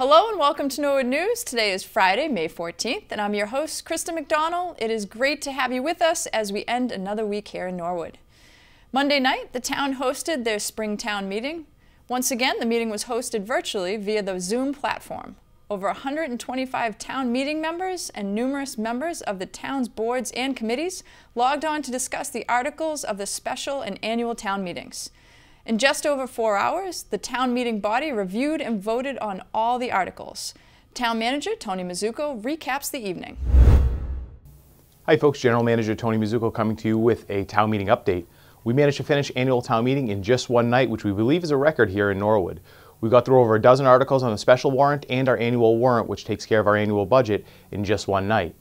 Hello and welcome to Norwood News. Today is Friday, May 14th, and I'm your host, Krista McDonald. It is great to have you with us as we end another week here in Norwood. Monday night, the town hosted their spring town meeting. Once again, the meeting was hosted virtually via the Zoom platform. Over 125 town meeting members and numerous members of the town's boards and committees logged on to discuss the articles of the special and annual town meetings. In just over 4 hours, the town meeting body reviewed and voted on all the articles. Town Manager Tony Mazzucco recaps the evening. Hi folks, General Manager Tony Mazzucco coming to you with a town meeting update. We managed to finish annual town meeting in just one night, which we believe is a record here in Norwood. We got through over a dozen articles on the special warrant and our annual warrant, which takes care of our annual budget, in just one night.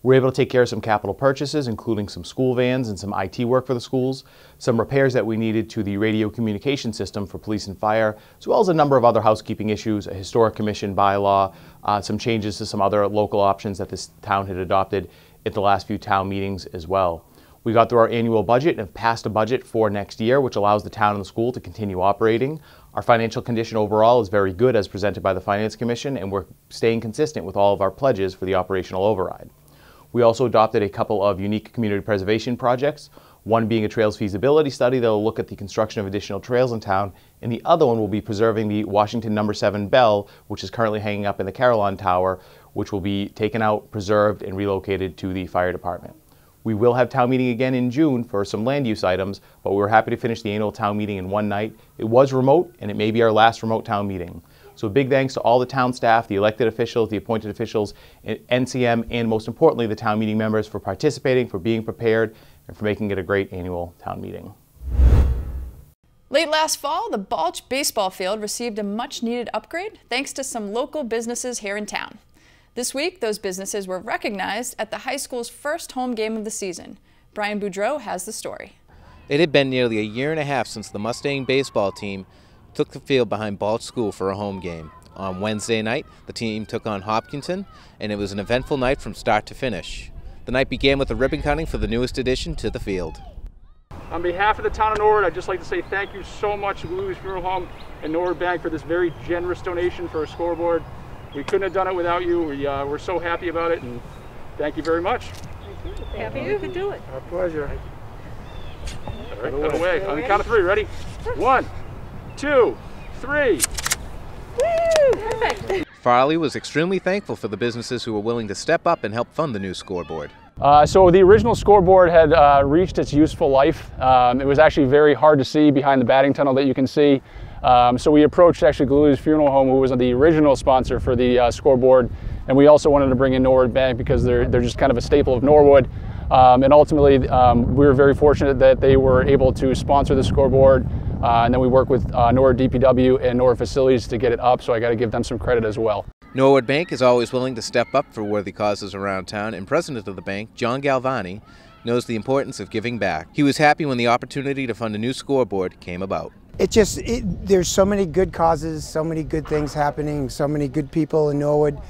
We were able to take care of some capital purchases, including some school vans and some IT work for the schools, some repairs that we needed to the radio communication system for police and fire, as well as a number of other housekeeping issues, a historic commission bylaw, some changes to some other local options that this town had adopted at the last few town meetings as well. We got through our annual budget and passed a budget for next year, which allows the town and the school to continue operating. Our financial condition overall is very good as presented by the Finance Commission, and we're staying consistent with all of our pledges for the operational override. We also adopted a couple of unique community preservation projects, one being a trails feasibility study that will look at the construction of additional trails in town, and the other one will be preserving the Washington No. 7 bell, which is currently hanging up in the Carillon Tower, which will be taken out, preserved, and relocated to the fire department. We will have town meeting again in June for some land use items, but we were happy to finish the annual town meeting in one night. It was remote, and it may be our last remote town meeting. So big thanks to all the town staff, the elected officials, the appointed officials, NCM, and most importantly, the town meeting members for participating, for being prepared, and for making it a great annual town meeting. Late last fall, the Balch baseball field received a much-needed upgrade thanks to some local businesses here in town. This week, those businesses were recognized at the high school's first home game of the season. Brian Boudreau has the story. It had been nearly a year and a half since the Mustang baseball team took the field behind Balch School for a home game. On Wednesday night, the team took on Hopkinton, and it was an eventful night from start to finish. The night began with a ribbon cutting for the newest addition to the field. On behalf of the town of Norwood, I'd just like to say thank you so much to Louis Funeral Home and Norwood Bank for this very generous donation for a scoreboard. We couldn't have done it without you. We're so happy about it, and thank you very much. Happy you could do it. Our pleasure. All right, cut away. On the count of three, ready? 1, 2, 3. Woo! Perfect. Farley was extremely thankful for the businesses who were willing to step up and help fund the new scoreboard. So the original scoreboard had reached its useful life. It was actually very hard to see behind the batting tunnel that you can see. So we approached actually Galoo's Funeral Home, who was the original sponsor for the scoreboard, and we also wanted to bring in Norwood Bank because they're just kind of a staple of Norwood. And ultimately, we were very fortunate that they were able to sponsor the scoreboard, and then we worked with Norwood DPW and Norwood Facilities to get it up, so I got to give them some credit as well. Norwood Bank is always willing to step up for worthy causes around town, and president of the bank, John Galvani, knows the importance of giving back. He was happy when the opportunity to fund a new scoreboard came about. There's so many good causes, so many good things happening, so many good people in Norwood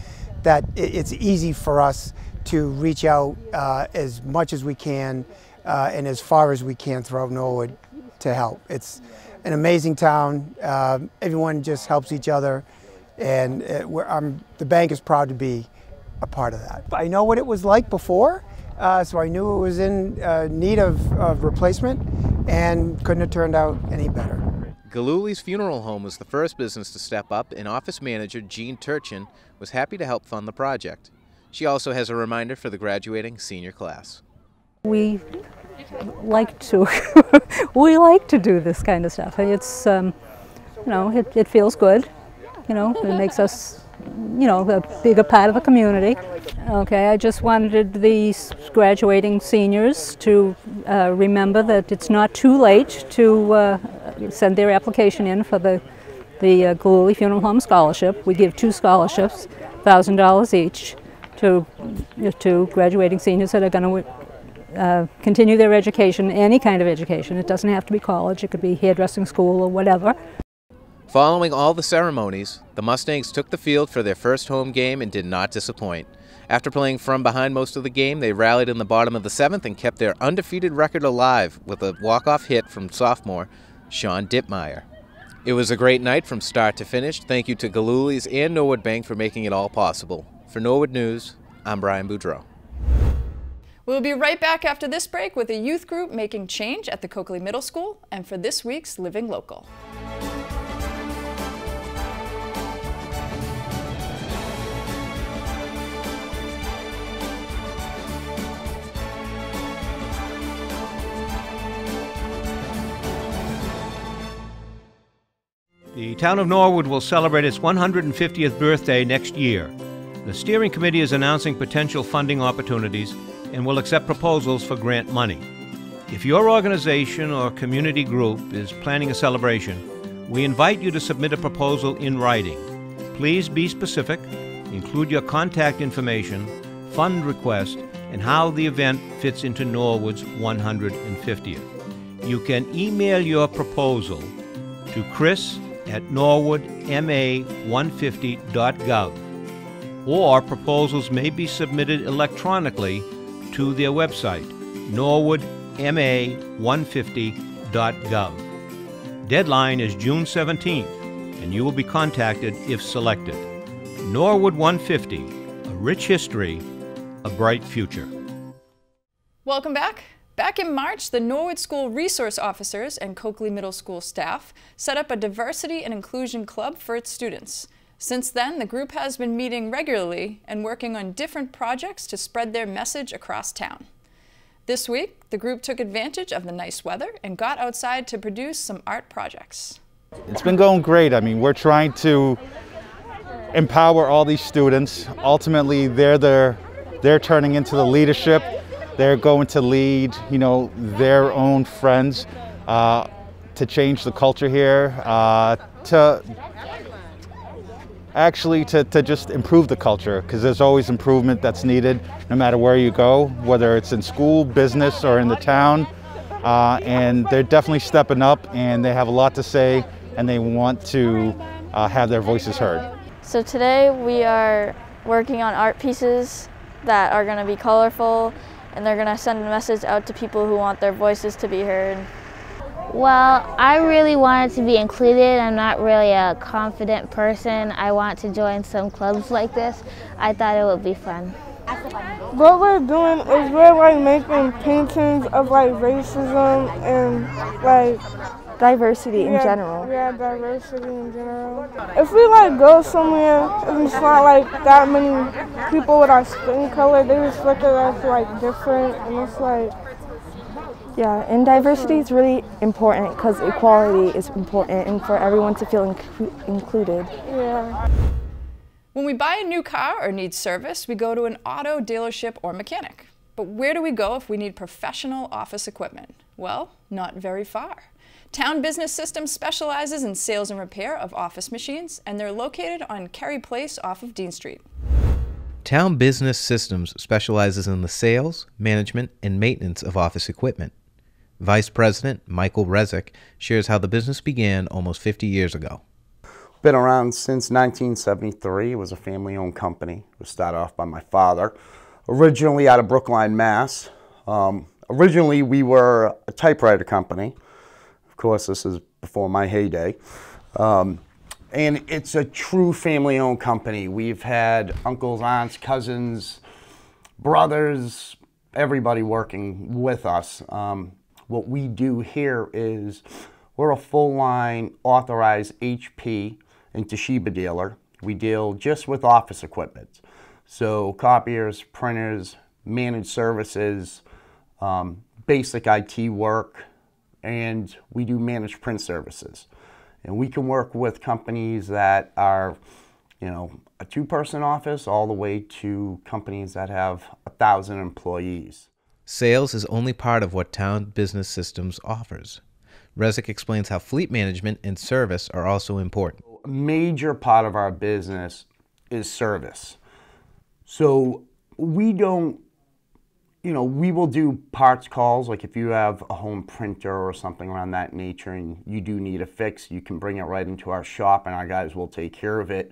that it's easy for us to reach out as much as we can and as far as we can throughout Norwood to help. It's an amazing town. Everyone just helps each other, and the bank is proud to be a part of that. I know what it was like before, so I knew it was in need of replacement and couldn't have turned out any better. Galooly's Funeral Home was the first business to step up, and office manager Jean Turchin was happy to help fund the project. She also has a reminder for the graduating senior class. We like to we like to do this kind of stuff. It's you know, it feels good. You know, it makes us, you know, a bigger part of the community. Okay, I just wanted these graduating seniors to remember that it's not too late to send their application in for the Galooly Funeral Home Scholarship. We give 2 scholarships, $1,000 each, to graduating seniors that are going to continue their education, any kind of education. It doesn't have to be college, it could be hairdressing school or whatever. Following all the ceremonies, the Mustangs took the field for their first home game and did not disappoint. After playing from behind most of the game, they rallied in the bottom of the 7th and kept their undefeated record alive with a walk-off hit from sophomore Sean Dittmeyer. It was a great night from start to finish. Thank you to Galooly's and Norwood Bank for making it all possible. For Norwood News, I'm Brian Boudreau. We'll be right back after this break with a youth group making change at the Coakley Middle School and for this week's Living Local. The town of Norwood will celebrate its 150th birthday next year. The steering committee is announcing potential funding opportunities and will accept proposals for grant money. If your organization or community group is planning a celebration, we invite you to submit a proposal in writing. Please be specific, include your contact information, fund request, and how the event fits into Norwood's 150th. You can email your proposal to chris@norwoodma150.gov, or proposals may be submitted electronically to their website, norwoodma150.gov. Deadline is June 17th, and you will be contacted if selected. Norwood 150, a rich history, a bright future. Welcome back. Back in March, the Norwood School resource officers and Coakley Middle School staff set up a diversity and inclusion club for its students. Since then, the group has been meeting regularly and working on different projects to spread their message across town. This week, the group took advantage of the nice weather and got outside to produce some art projects. It's been going great. I mean, we're trying to empower all these students. Ultimately, they're turning into the leadership. They're going to lead, their own friends to change the culture here, to just improve the culture, because there's always improvement that's needed no matter where you go, whether it's in school, business, or in the town. And they're definitely stepping up, and they have a lot to say, and they want to have their voices heard. So today we are working on art pieces that are going to be colorful, and they're going to send a message out to people who want their voices to be heard. Well, I really wanted to be included. I'm not really a confident person. I want to join some clubs like this. I thought it would be fun. What we're doing is we're making paintings of racism and diversity in general. Yeah, diversity in general. If we go somewhere and it's not that many people with our skin color, they just look at us different, and it's yeah, and diversity is really important because equality is important and for everyone to feel included. Yeah. When we buy a new car or need service, we go to an auto dealership or mechanic. But where do we go if we need professional office equipment? Well, not very far. Town Business Systems specializes in sales and repair of office machines, and they're located on Kerry Place off of Dean Street. Town Business Systems specializes in the sales, management, and maintenance of office equipment. Vice President Michael Rezick shares how the business began almost 50 years ago. Been around since 1973. It was a family-owned company. It was started off by my father, originally out of Brookline, Mass. Originally, we were a typewriter company. Of course, this is before my heyday. And it's a true family-owned company. We've had uncles, aunts, cousins, brothers, everybody working with us. What we do here is we're a full-line authorized HP and Toshiba dealer. We deal just with office equipment. So copiers, printers, managed services, basic IT work, and we do managed print services. And we can work with companies that are, a two-person office all the way to companies that have 1,000 employees. Sales is only part of what Town Business Systems offers. Rezick explains how fleet management and service are also important. A major part of our business is service. So we don't, we will do parts calls, like if you have a home printer or something around that nature and you do need a fix, you can bring it right into our shop and our guys will take care of it.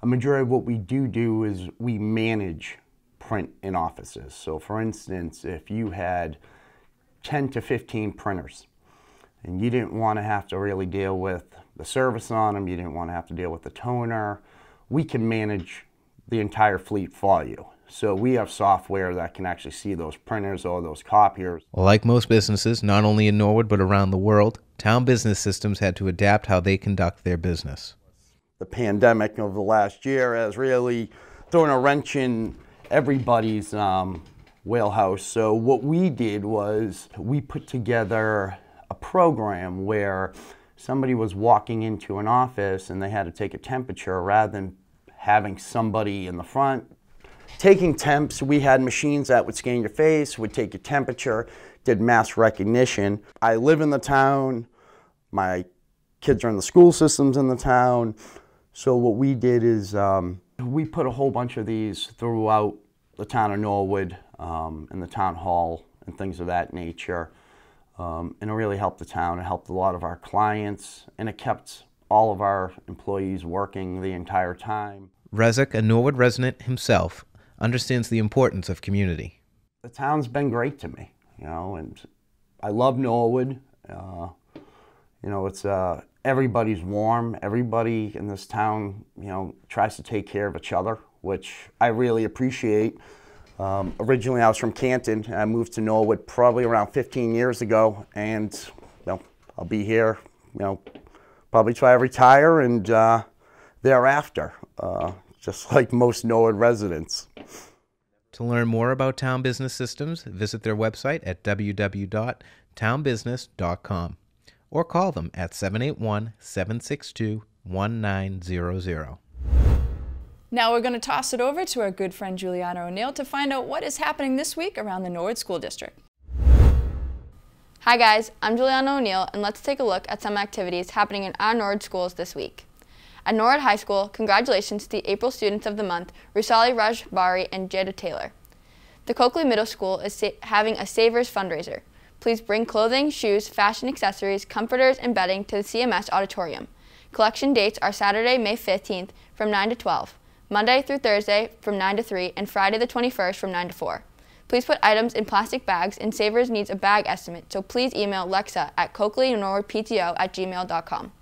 A majority of what we do is we manage print in offices. So for instance, if you had 10 to 15 printers and you didn't want to have to really deal with the service on them, you didn't want to have to deal with the toner. We can manage the entire fleet for you. So we have software that can actually see those printers or those copiers. Like most businesses, not only in Norwood but around the world, Town Business Systems had to adapt how they conduct their business. The pandemic of the last year has really thrown a wrench in everybody's wheelhouse. So what we did was we put together a program where somebody was walking into an office and they had to take a temperature rather than having somebody in the front taking temps. We had machines that would scan your face, would take your temperature, did mass recognition. I live in the town, my kids are in the school systems in the town, so what we did is we put a whole bunch of these throughout the town of Norwood, in the town hall and things of that nature, and it really helped the town. It helped a lot of our clients, and it kept all of our employees working the entire time. Rezek, a Norwood resident himself, understands the importance of community. The town's been great to me, you know, and I love Norwood. You know, it's everybody's warm. Everybody in this town, you know, tries to take care of each other, which I really appreciate. Originally, I was from Canton. I moved to Norwood probably around 15 years ago, and you know, I'll be here, you know, probably till I retire and thereafter, just like most Norwood residents. To learn more about Town Business Systems, visit their website at www.townbusiness.com or call them at 781-762-1900. Now we're going to toss it over to our good friend Juliana O'Neill to find out what is happening this week around the Norwood School District. Hi guys, I'm Juliana O'Neill, and let's take a look at some activities happening in our Norwood schools this week. At Norwood High School, congratulations to the April Students of the Month, Rusali Rajbari and Jada Taylor. The Coakley Middle School is having a Savers fundraiser. Please bring clothing, shoes, fashion accessories, comforters, and bedding to the CMS auditorium. Collection dates are Saturday, May 15th from 9 to 12, Monday through Thursday from 9 to 3, and Friday the 21st from 9 to 4. Please put items in plastic bags, and Savers needs a bag estimate, so please email Lexa at coakleynorwoodpto@gmail.com.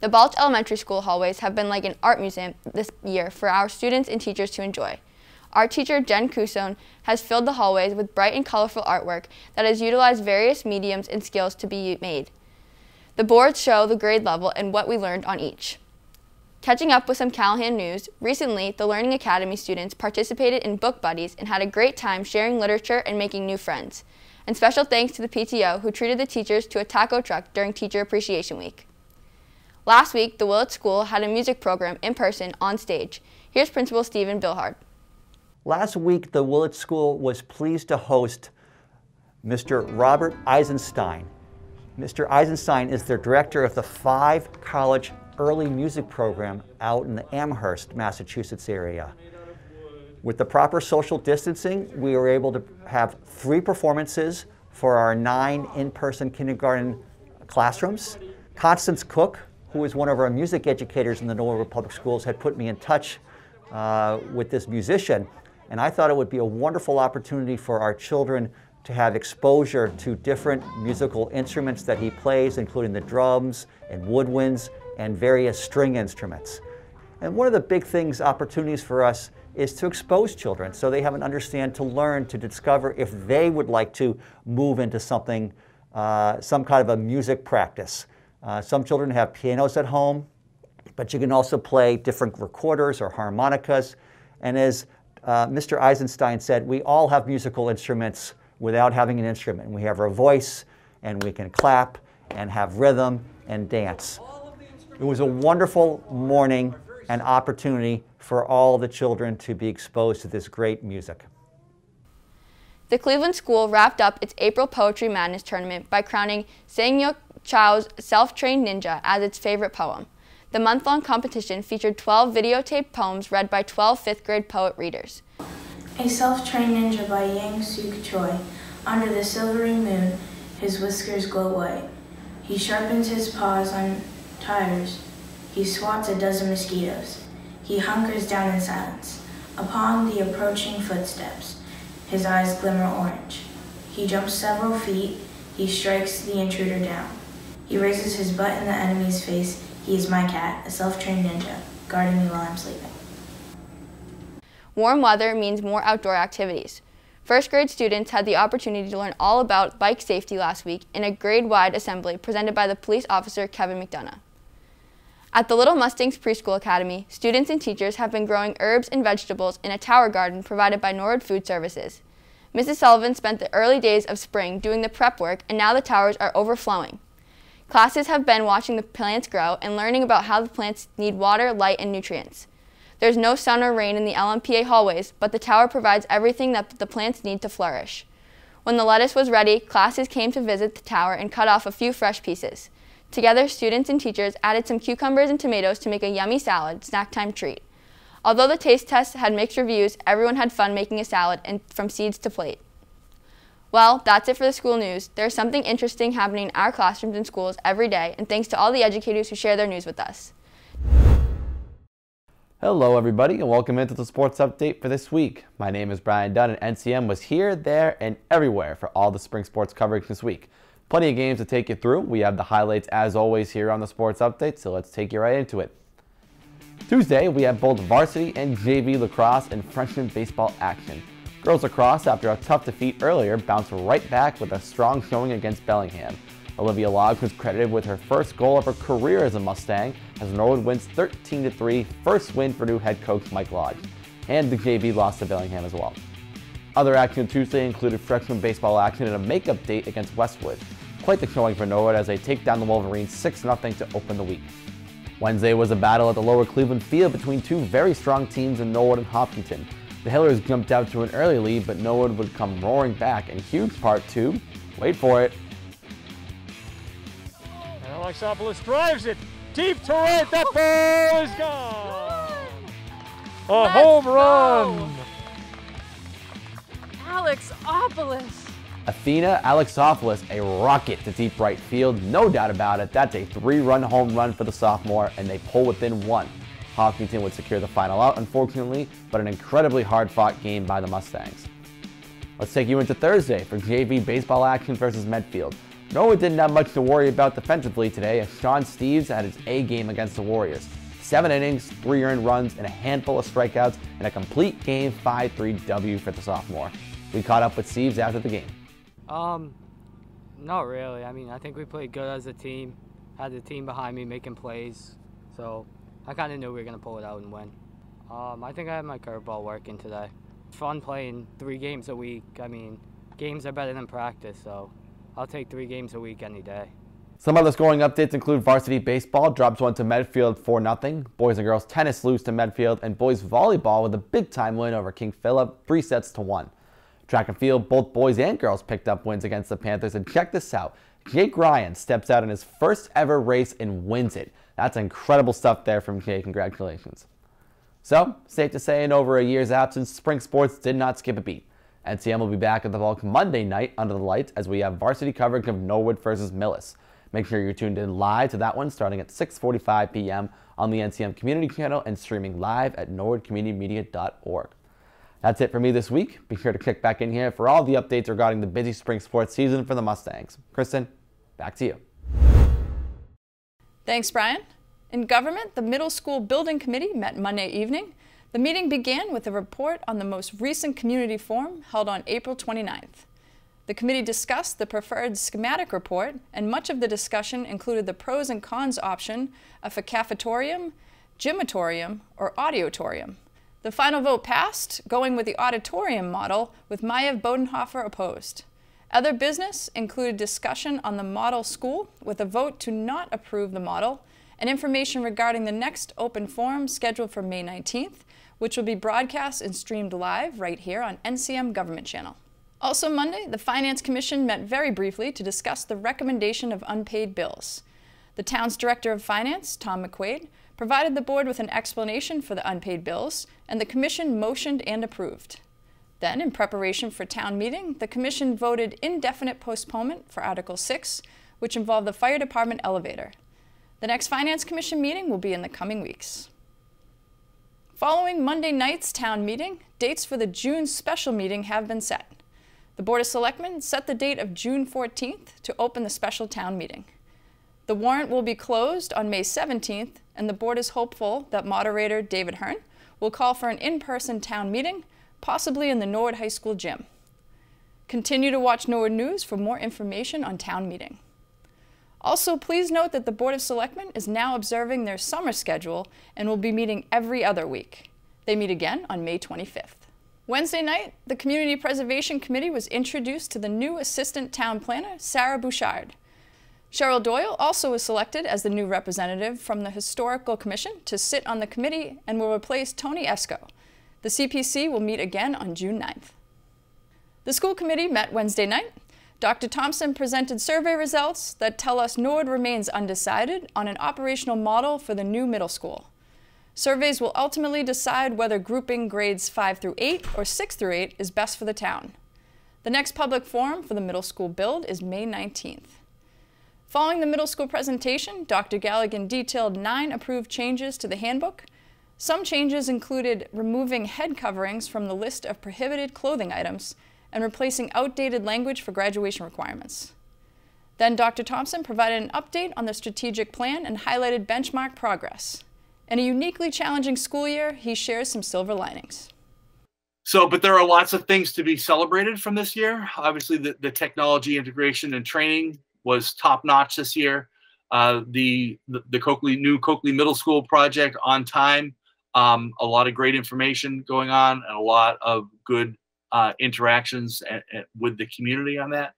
The Balch Elementary School hallways have been like an art museum this year for our students and teachers to enjoy. Art teacher Jen Cusone has filled the hallways with bright and colorful artwork that has utilized various mediums and skills to be made. The boards show the grade level and what we learned on each. Catching up with some Callahan news, recently the Learning Academy students participated in Book Buddies and had a great time sharing literature and making new friends. And special thanks to the PTO who treated the teachers to a taco truck during Teacher Appreciation Week. Last week, the Willett School had a music program in person on stage. Here's Principal Stephen Bilhard. Last week, the Willett School was pleased to host Mr. Robert Eisenstein. Mr. Eisenstein is the director of the 5-college early music program out in the Amherst, Massachusetts area. With the proper social distancing, we were able to have 3 performances for our 9 in-person kindergarten classrooms. Constance Cook, who is one of our music educators in the Norwood Public Schools, had put me in touch with this musician, and I thought it would be a wonderful opportunity for our children to have exposure to different musical instruments that he plays, including the drums and woodwinds and various string instruments. And one of the big things, opportunities for us, is to expose children so they have an understanding, to learn, to discover if they would like to move into something, some kind of a music practice. Some children have pianos at home, but you can also play different recorders or harmonicas. And as Mr. Eisenstein said, we all have musical instruments without having an instrument. We have our voice, and we can clap and have rhythm and dance. It was a wonderful morning and opportunity for all the children to be exposed to this great music. The Cleveland School wrapped up its April Poetry Madness tournament by crowning Sang-Yuk Chow's Self-Trained Ninja as its favorite poem. The month-long competition featured 12 videotaped poems read by 12 fifth-grade poet readers. A self-trained ninja by Yang Suk Choi. Under the silvery moon, his whiskers glow white. He sharpens his paws on tires. He swats a dozen mosquitoes. He hunkers down in silence. Upon the approaching footsteps, his eyes glimmer orange. He jumps several feet. He strikes the intruder down. He raises his butt in the enemy's face. He is my cat, a self-trained ninja, guarding me while I'm sleeping. Warm weather means more outdoor activities. First grade students had the opportunity to learn all about bike safety last week in a grade-wide assembly presented by the police officer Kevin McDonough. At the Little Mustangs Preschool Academy, students and teachers have been growing herbs and vegetables in a tower garden provided by Norwood Food Services. Mrs. Sullivan spent the early days of spring doing the prep work, and now the towers are overflowing. Classes have been watching the plants grow and learning about how the plants need water, light, and nutrients. There's no sun or rain in the LMPA hallways, but the tower provides everything that the plants need to flourish. When the lettuce was ready, classes came to visit the tower and cut off a few fresh pieces. Together, students and teachers added some cucumbers and tomatoes to make a yummy salad, snack time treat. Although the taste test had mixed reviews, everyone had fun making a salad and from seeds to plate. Well, that's it for the school news. There's something interesting happening in our classrooms and schools every day, and thanks to all the educators who share their news with us. Hello everybody and welcome into the sports update for this week. My name is Brian Dunn and NCM was here, there, and everywhere for all the spring sports coverage this week. Plenty of games to take you through. We have the highlights as always here on the sports update, so let's take you right into it. Tuesday, we have both varsity and JV lacrosse and freshman baseball action. Girls lacrosse, after a tough defeat earlier, bounced right back with a strong showing against Bellingham. Olivia Logg was credited with her first goal of her career as a Mustang, as Norwood wins 13-3, first win for new head coach Mike Lodge. And the JV lost to Bellingham as well. Other action Tuesday included freshman baseball action and a makeup date against Westwood. Quite the showing for Norwood as they take down the Wolverines 6-0 to open the week. Wednesday was a battle at the Lower Cleveland Field between two very strong teams in Norwood and Hopkinton. The Hillers jumped out to an early lead, but Norwood would come roaring back in huge part to, wait for it, Alexopoulos drives it deep to right. That ball is gone. A home run. Alexopoulos. Athena Alexopoulos, a rocket to deep right field, no doubt about it. That's a 3-run home run for the sophomore, and they pull within one. Hopkinton would secure the final out, unfortunately, but an incredibly hard-fought game by the Mustangs. Let's take you into Thursday for JV baseball action versus Medfield. Norwood didn't have much to worry about defensively today as Sean Steves had his A game against the Warriors. 7 innings, 3 earned runs, and a handful of strikeouts, and a complete game 5-3 W for the sophomore. We caught up with Steves after the game. Not really. I mean, I think we played good as a team. Had the team behind me making plays, so I kind of knew we were going to pull it out and win. I think I had my curveball working today. Fun playing 3 games a week. I mean, games are better than practice, so I'll take 3 games a week any day. Some other scoring updates include varsity baseball drops 1 to Medfield 4-0, boys and girls tennis lose to Medfield, and boys volleyball with a big-time win over King Philip, 3-1. Track and field, both boys and girls picked up wins against the Panthers, and check this out. Jake Ryan steps out in his first ever race and wins it. That's incredible stuff there from Jake. Congratulations. So, safe to say in over a year's absence, spring sports did not skip a beat. NCM will be back at the Bulk Monday night under the lights as we have varsity coverage of Norwood versus Millis. Make sure you're tuned in live to that one starting at 6:45 p.m. on the NCM Community Channel and streaming live at norwoodcommunitymedia.org. That's it for me this week. Be sure to click back in here for all the updates regarding the busy spring sports season for the Mustangs. Kristen, back to you. Thanks, Brian. In government, the Middle School Building Committee met Monday evening. The meeting began with a report on the most recent community forum held on April 29th. The committee discussed the preferred schematic report, and much of the discussion included the pros and cons option of a cafetorium, gymatorium, or auditorium. The final vote passed, going with the auditorium model, with Mayev Bodenhofer opposed. Other business included discussion on the model school, with a vote to not approve the model, and information regarding the next open forum scheduled for May 19th, which will be broadcast and streamed live right here on NCM Government Channel. Also Monday, the Finance Commission met very briefly to discuss the recommendation of unpaid bills. The town's Director of Finance, Tom McQuaid, provided the board with an explanation for the unpaid bills, and the Commission motioned and approved. Then, in preparation for town meeting, the Commission voted indefinite postponement for Article 6, which involved the Fire Department elevator. The next Finance Commission meeting will be in the coming weeks. Following Monday night's town meeting, dates for the June special meeting have been set. The Board of Selectmen set the date of June 14th to open the special town meeting. The warrant will be closed on May 17th, and the board is hopeful that moderator David Hearn will call for an in-person town meeting, possibly in the Norwood High School gym. Continue to watch Norwood News for more information on town meeting. Also, please note that the Board of Selectmen is now observing their summer schedule and will be meeting every other week. They meet again on May 25th. Wednesday night, the Community Preservation Committee was introduced to the new Assistant Town Planner, Sarah Bouchard. Cheryl Doyle also was selected as the new representative from the Historical Commission to sit on the committee and will replace Tony Esco. The CPC will meet again on June 9th. The school committee met Wednesday night. Dr. Thompson presented survey results that tell us Norwood remains undecided on an operational model for the new middle school. Surveys will ultimately decide whether grouping grades 5 through 8 or 6 through 8 is best for the town. The next public forum for the middle school build is May 19th. Following the middle school presentation, Dr. Galligan detailed 9 approved changes to the handbook. Some changes included removing head coverings from the list of prohibited clothing items and replacing outdated language for graduation requirements. Then Dr. Thompson provided an update on the strategic plan and highlighted benchmark progress. In a uniquely challenging school year, he shares some silver linings. But there are lots of things to be celebrated from this year. Obviously, the technology integration and training was top-notch this year. The new Coakley Middle School project on time. A lot of great information going on and a lot of good interactions with the community on that.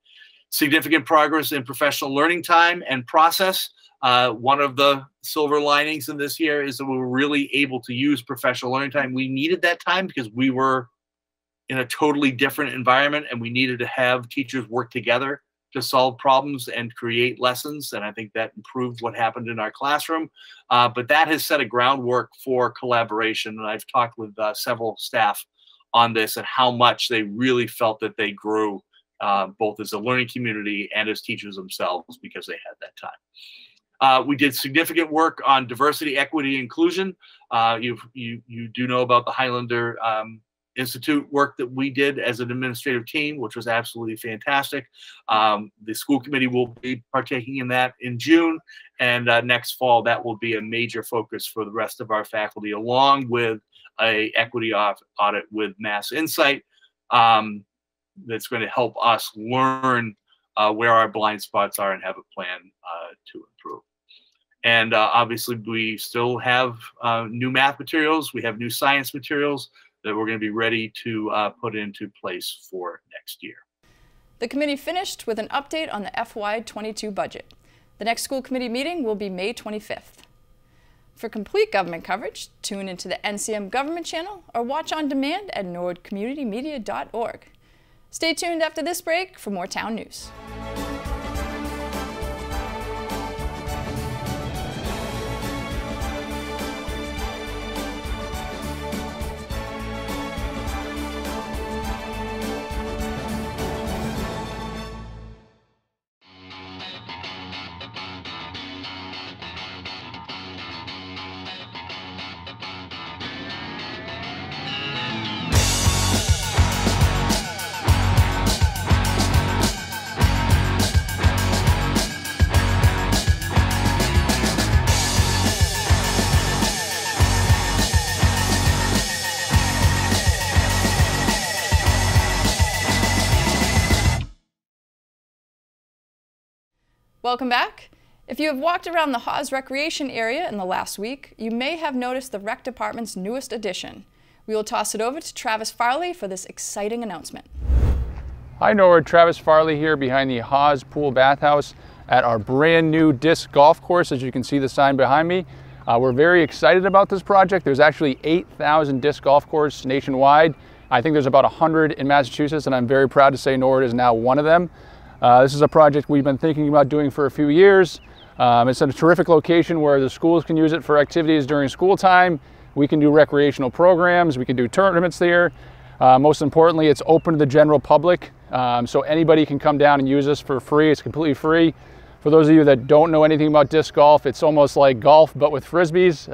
Significant progress in professional learning time and process. One of the silver linings in this year is that we were really able to use professional learning time. We needed that time because we were in a totally different environment and we needed to have teachers work together to solve problems and create lessons. And I think that improved what happened in our classroom. But that has set a groundwork for collaboration. And I've talked with several staff on this and how much they really felt that they grew both as a learning community and as teachers themselves because they had that time. We did significant work on diversity, equity, inclusion. You do know about the Highlander Institute work that we did as an administrative team, which was absolutely fantastic. The school committee will be partaking in that in June, and next fall that will be a major focus for the rest of our faculty, along with a equity audit with Mass Insight that's going to help us learn where our blind spots are and have a plan to improve. And obviously we still have new math materials, we have new science materials that we're going to be ready to put into place for next year. The committee finished with an update on the FY22 budget. The next school committee meeting will be May 25th. For complete government coverage, tune into the NCM Government Channel or watch on demand at norwoodcommunitymedia.org. Stay tuned after this break for more town news. Welcome back. If you have walked around the Hawes Recreation area in the last week, you may have noticed the Rec Department's newest addition. We will toss it over to Travis Farley for this exciting announcement. Hi Norwood, Travis Farley here behind the Hawes Pool Bathhouse at our brand new disc golf course. As you can see the sign behind me. We're very excited about this project. There's actually 8,000 disc golf courses nationwide. I think there's about 100 in Massachusetts, and I'm very proud to say Norwood is now one of them. This is a project we've been thinking about doing for a few years. It's in a terrific location where the schools can use it for activities during school time. We can do recreational programs, we can do tournaments there. Most importantly, it's open to the general public, so anybody can come down and use this for free. It's completely free. For those of you that don't know anything about disc golf, it's almost like golf but with frisbees.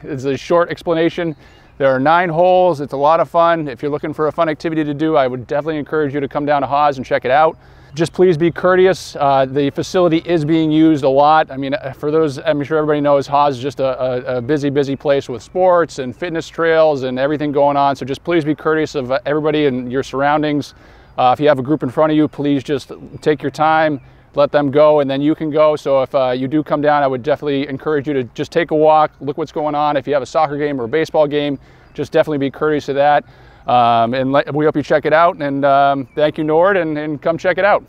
It's a short explanation. There are 9 holes, it's a lot of fun. If you're looking for a fun activity to do, I would definitely encourage you to come down to Hawes and check it out. Just please be courteous. The facility is being used a lot. I mean, for those, I'm sure everybody knows Haas is just a busy, busy place with sports and fitness trails and everything going on. So just please be courteous of everybody and your surroundings. If you have a group in front of you, please just take your time, let them go, and then you can go. So if you do come down, I would definitely encourage you to just take a walk, look what's going on. If you have a soccer game or a baseball game, just definitely be courteous of that. We hope you check it out, and thank you, Norwood, and come check it out.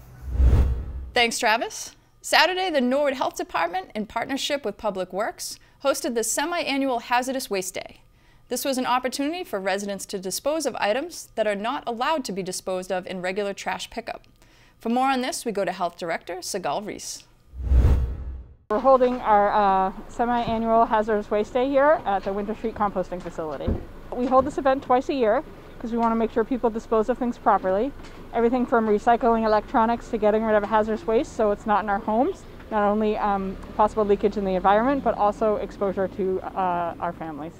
Thanks, Travis. Saturday, the Norwood Health Department, in partnership with Public Works, hosted the semi-annual Hazardous Waste Day. This was an opportunity for residents to dispose of items that are not allowed to be disposed of in regular trash pickup. For more on this, we go to Health Director Sigal Reese. We're holding our semi-annual Hazardous Waste Day here at the Winter Street Composting Facility. We hold this event twice a year because we want to make sure people dispose of things properly. Everything from recycling electronics to getting rid of hazardous waste so it's not in our homes. Not only possible leakage in the environment, but also exposure to our families.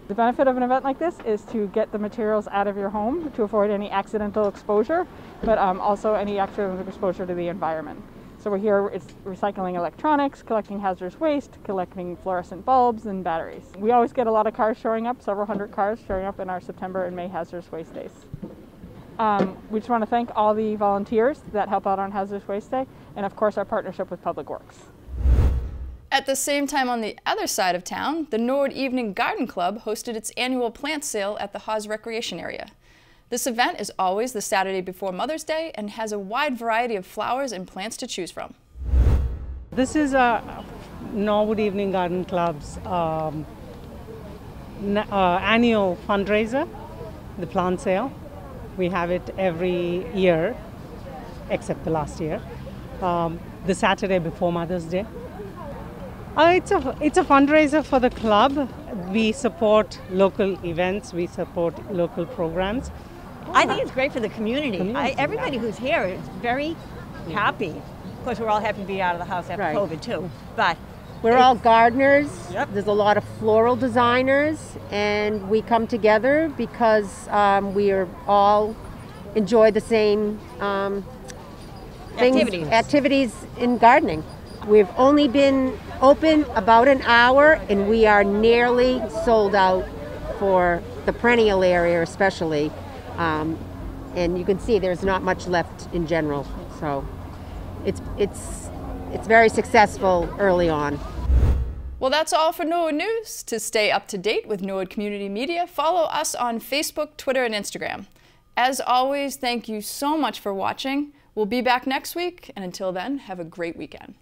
The benefit of an event like this is to get the materials out of your home to avoid any accidental exposure, but also any accidental exposure to the environment. So we're here, it's recycling electronics, collecting hazardous waste, collecting fluorescent bulbs and batteries. We always get a lot of cars showing up, several hundred cars showing up in our September and May hazardous waste days. We just want to thank all the volunteers that help out on Hazardous Waste Day, and of course our partnership with Public Works. At the same time, on the other side of town, the Norwood Evening Garden Club hosted its annual plant sale at the Haas Recreation Area. This event is always the Saturday before Mother's Day and has a wide variety of flowers and plants to choose from. This is Norwood Evening Garden Club's annual fundraiser, the plant sale. We have it every year, except the last year, the Saturday before Mother's Day. It's a fundraiser for the club. We support local events, we support local programs. I think it's great for the community. Everybody who's here is very happy. Of course, we're all happy to be out of the house after COVID too. But we're all gardeners. Yep. There's a lot of floral designers, and we come together because we are all enjoy the same activities in gardening. We've only been open about an hour, and we are nearly sold out for the perennial area especially. And you can see there's not much left in general. So it's very successful early on. Well, that's all for Norwood News. To stay up to date with Norwood Community Media, follow us on Facebook, Twitter, and Instagram. As always, thank you so much for watching. We'll be back next week, and until then, have a great weekend.